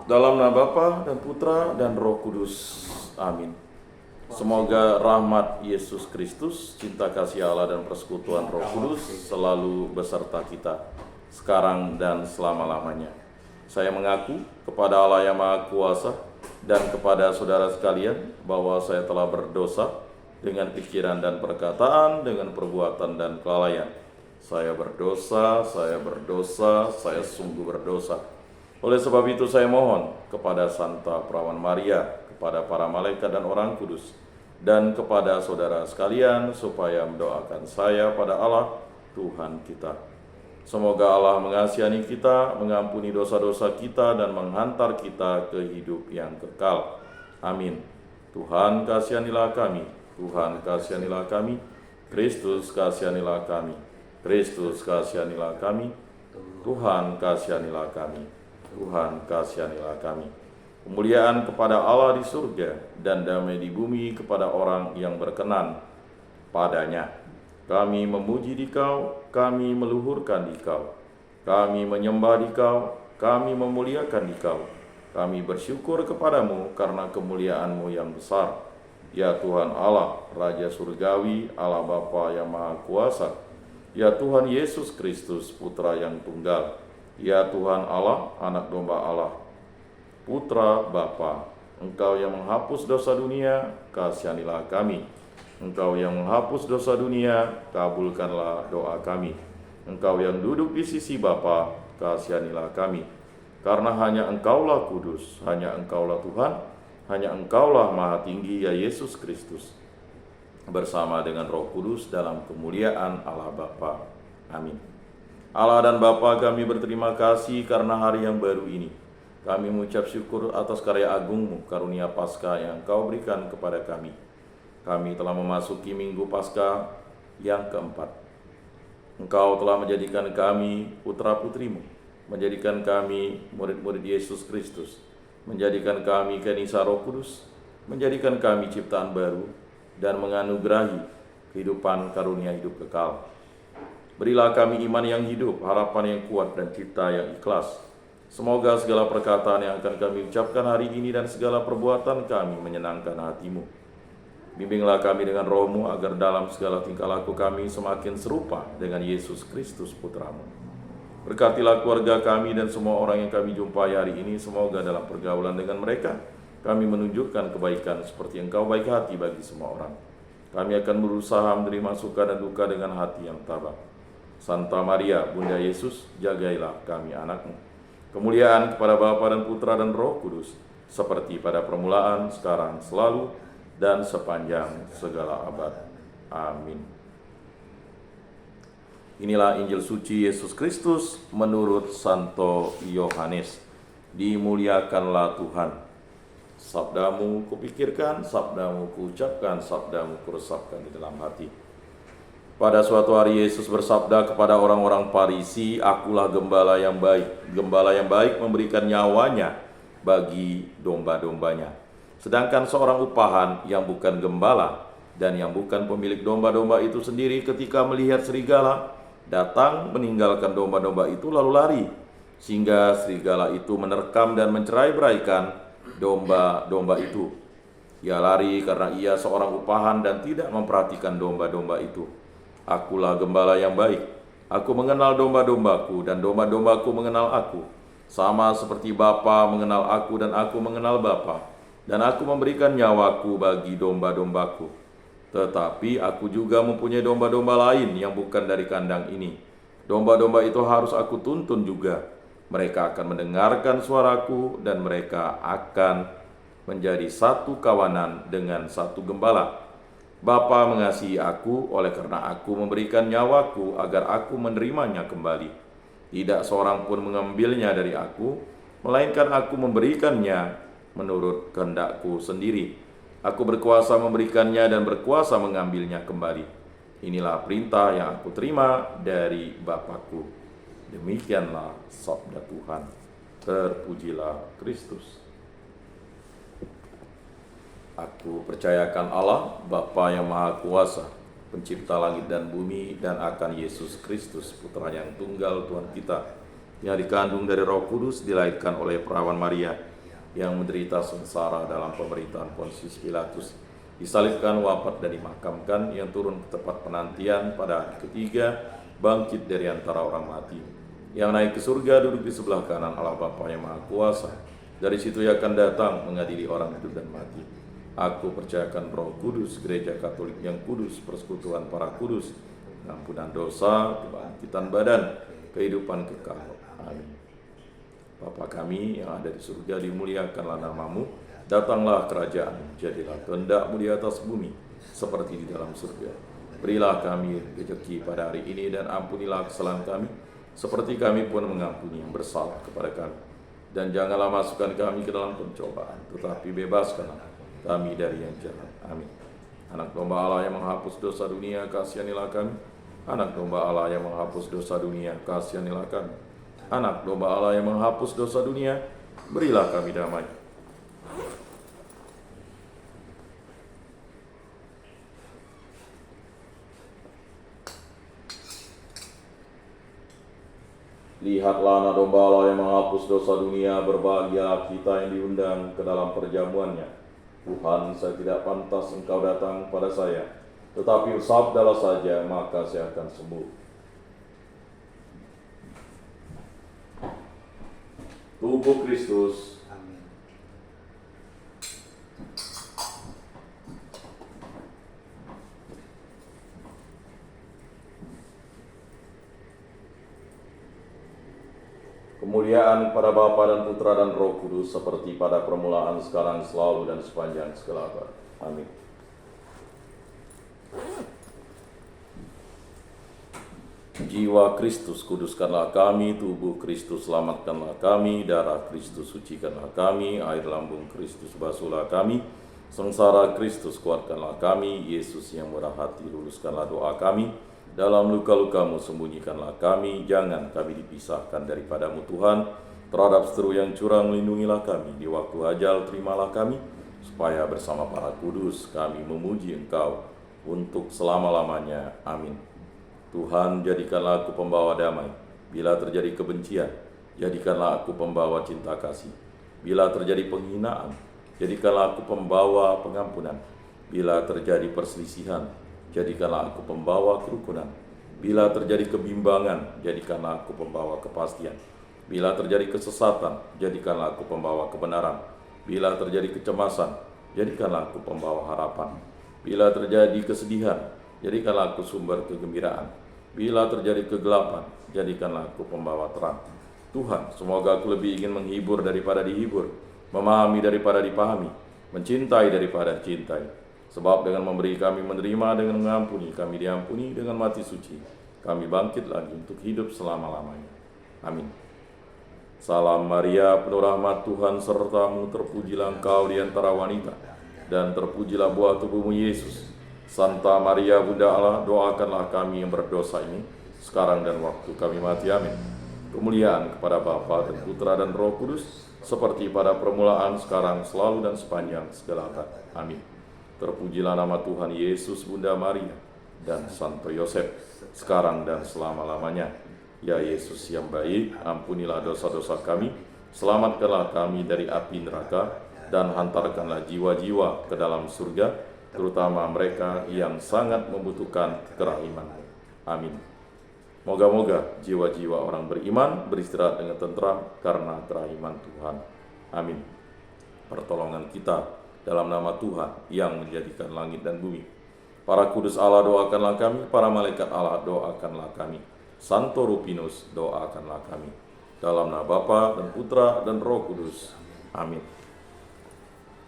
Dalam nama Bapa dan Putra dan Roh Kudus. Amin. Semoga rahmat Yesus Kristus, cinta kasih Allah dan persekutuan Roh Kudus selalu beserta kita, sekarang dan selama-lamanya. Saya mengaku kepada Allah yang Maha Kuasa dan kepada saudara sekalian bahwa saya telah berdosa dengan pikiran dan perkataan, dengan perbuatan dan kelalaian. Saya berdosa, saya sungguh berdosa. Oleh sebab itu saya mohon kepada Santa Perawan Maria, kepada para malaikat dan orang kudus, dan kepada saudara sekalian supaya mendoakan saya pada Allah Tuhan kita. Semoga Allah mengasihani kita, mengampuni dosa-dosa kita, dan menghantar kita ke hidup yang kekal. Amin. Tuhan kasihanilah kami, Tuhan kasihanilah kami, Kristus kasihanilah kami, Kristus kasihanilah kami, Tuhan kasihanilah kami. Tuhan kasihanilah kami. Kemuliaan kepada Allah di surga dan damai di bumi kepada orang yang berkenan padanya. Kami memuji Dikau, kami meluhurkan Dikau, kami menyembah Dikau, kami memuliakan Dikau. Kami bersyukur kepadamu karena kemuliaan-Mu yang besar. Ya Tuhan Allah, Raja Surgawi, Allah Bapa yang Maha Kuasa. Ya Tuhan Yesus Kristus, Putra yang Tunggal. Ya Tuhan Allah, Anak Domba Allah, Putra Bapa, Engkau yang menghapus dosa dunia, kasihanilah kami. Engkau yang menghapus dosa dunia, kabulkanlah doa kami. Engkau yang duduk di sisi Bapa, kasihanilah kami. Karena hanya Engkaulah kudus, hanya Engkaulah Tuhan, hanya Engkaulah Maha Tinggi, ya Yesus Kristus, bersama dengan Roh Kudus dalam kemuliaan Allah Bapa. Amin. Allah dan Bapa, kami berterima kasih karena hari yang baru ini. Kami mengucap syukur atas karya agung-Mu, karunia Paskah yang Engkau berikan kepada kami. Kami telah memasuki Minggu Paskah yang keempat. Engkau telah menjadikan kami putra-putri-Mu, menjadikan kami murid-murid Yesus Kristus, menjadikan kami Kanisa Roh Kudus, menjadikan kami ciptaan baru, dan menganugerahi kehidupan karunia hidup kekal. Berilah kami iman yang hidup, harapan yang kuat, dan cita yang ikhlas. Semoga segala perkataan yang akan kami ucapkan hari ini dan segala perbuatan kami menyenangkan hati-Mu. Bimbinglah kami dengan Roh-Mu agar dalam segala tingkah laku kami semakin serupa dengan Yesus Kristus Putra-Mu. Berkatilah keluarga kami dan semua orang yang kami jumpai hari ini. Semoga dalam pergaulan dengan mereka kami menunjukkan kebaikan seperti Engkau baik hati bagi semua orang. Kami akan berusaha menerima suka dan duka dengan hati yang tabah. Santa Maria, Bunda Yesus, jagailah kami anak-Mu. Kemuliaan kepada Bapa dan Putra dan Roh Kudus, seperti pada permulaan, sekarang, selalu, dan sepanjang segala abad. Amin. Inilah Injil suci Yesus Kristus menurut Santo Yohanes. Dimuliakanlah Tuhan. Sabdamu kupikirkan, sabdamu kuucapkan, sabdamu kuresapkan di dalam hati. Pada suatu hari Yesus bersabda kepada orang-orang Farisi, "Akulah gembala yang baik. Gembala yang baik memberikan nyawanya bagi domba-dombanya. Sedangkan seorang upahan yang bukan gembala dan yang bukan pemilik domba-domba itu sendiri ketika melihat serigala datang meninggalkan domba-domba itu lalu lari, sehingga serigala itu menerkam dan mencerai-beraikan domba-domba itu. Ia lari karena ia seorang upahan dan tidak memperhatikan domba-domba itu. Akulah gembala yang baik. Aku mengenal domba-dombaku dan domba-dombaku mengenal aku. Sama seperti Bapa mengenal aku dan aku mengenal Bapa. Dan aku memberikan nyawaku bagi domba-dombaku. Tetapi aku juga mempunyai domba-domba lain yang bukan dari kandang ini. Domba-domba itu harus aku tuntun juga. Mereka akan mendengarkan suaraku dan mereka akan menjadi satu kawanan dengan satu gembala. Bapa mengasihi aku oleh karena aku memberikan nyawaku agar aku menerimanya kembali. Tidak seorang pun mengambilnya dari aku, melainkan aku memberikannya menurut kehendakku sendiri. Aku berkuasa memberikannya dan berkuasa mengambilnya kembali. Inilah perintah yang aku terima dari Bapakku." Demikianlah sabda Tuhan. Terpujilah Kristus. Aku percayakan Allah, Bapa yang Maha Kuasa, pencipta langit dan bumi, dan akan Yesus Kristus, Putra yang Tunggal Tuhan kita, yang dikandung dari Roh Kudus, dilahirkan oleh Perawan Maria, yang menderita sengsara dalam pemerintahan Pontius Pilatus, disalibkan, wafat dan dimakamkan, yang turun ke tempat penantian pada hari ketiga, bangkit dari antara orang mati, yang naik ke surga, duduk di sebelah kanan Allah Bapa yang Maha Kuasa. Dari situ ia akan datang mengadili orang hidup dan mati. Aku percayakan Roh Kudus, Gereja Katolik yang kudus, persekutuan para kudus, ampunan dosa, kebangkitan badan, kehidupan kekal. Amin. Bapa kami yang ada di surga, dimuliakanlah namamu, datanglah kerajaan, jadilah kehendak-mu di atas bumi, seperti di dalam surga. Berilah kami rezeki pada hari ini, dan ampunilah kesalahan kami, seperti kami pun mengampuni yang bersalah kepada kami. Dan janganlah masukkan kami ke dalam pencobaan, tetapi bebaskanlah kami dari yang jahat. Amin. Anak domba Allah yang menghapus dosa dunia, kasihanilah kami. Anak domba Allah yang menghapus dosa dunia, kasihanilah kami. Anak domba Allah yang menghapus dosa dunia, berilah kami damai. Lihatlah anak domba Allah yang menghapus dosa dunia, berbahagialah kita yang diundang ke dalam perjamuannya. Tuhan, saya tidak pantas Engkau datang pada saya, tetapi sabdalah saja, maka saya akan sembuh. Tubuh Kristus. Amin. Kemuliaan kepada Bapa dan Putra dan Roh Kudus, seperti pada permulaan, sekarang, selalu, dan sepanjang segala abad. Amin. Jiwa Kristus, kuduskanlah kami. Tubuh Kristus, selamatkanlah kami. Darah Kristus, sucikanlah kami. Air lambung Kristus, basuhlah kami. Sengsara Kristus, kuatkanlah kami. Yesus yang murah hati, luluskanlah doa kami. Dalam luka-lukamu sembunyikanlah kami, jangan kami dipisahkan daripadamu Tuhan. Terhadap seteru yang curang lindungilah kami, di waktu ajal terimalah kami, supaya bersama para kudus kami memuji Engkau untuk selama-lamanya. Amin. Tuhan, jadikanlah aku pembawa damai. Bila terjadi kebencian, jadikanlah aku pembawa cinta kasih. Bila terjadi penghinaan, jadikanlah aku pembawa pengampunan. Bila terjadi perselisihan, jadikanlah aku pembawa kerukunan. Bila terjadi kebimbangan, jadikanlah aku pembawa kepastian. Bila terjadi kesesatan, jadikanlah aku pembawa kebenaran. Bila terjadi kecemasan, jadikanlah aku pembawa harapan. Bila terjadi kesedihan, jadikanlah aku sumber kegembiraan. Bila terjadi kegelapan, jadikanlah aku pembawa terang. Tuhan, semoga aku lebih ingin menghibur daripada dihibur, memahami daripada dipahami, mencintai daripada dicintai. Sebab dengan memberi kami menerima, dengan mengampuni kami diampuni, dengan mati suci kami bangkit lagi untuk hidup selama-lamanya. Amin. Salam Maria, penuh rahmat, Tuhan sertamu, terpujilah engkau di antara wanita, dan terpujilah buah tubuhmu Yesus. Santa Maria Bunda Allah, doakanlah kami yang berdosa ini, sekarang dan waktu kami mati. Amin. Kemuliaan kepada Bapa dan Putra dan Roh Kudus, seperti pada permulaan, sekarang, selalu, dan sepanjang segala abad. Amin. Terpujilah nama Tuhan Yesus, Bunda Maria, dan Santo Yosef, sekarang dan selama-lamanya. Ya Yesus yang baik, ampunilah dosa-dosa kami, selamatkanlah kami dari api neraka, dan hantarkanlah jiwa-jiwa ke dalam surga, terutama mereka yang sangat membutuhkan kerahiman-Mu. Amin. Moga-moga jiwa-jiwa orang beriman beristirahat dengan tentram karena kerahiman Tuhan. Amin. Pertolongan kita dalam nama Tuhan yang menjadikan langit dan bumi. Para kudus Allah, doakanlah kami. Para malaikat Allah, doakanlah kami. Santo Rupinus, doakanlah kami. Dalam nama Bapa dan Putra dan Roh Kudus. Amin.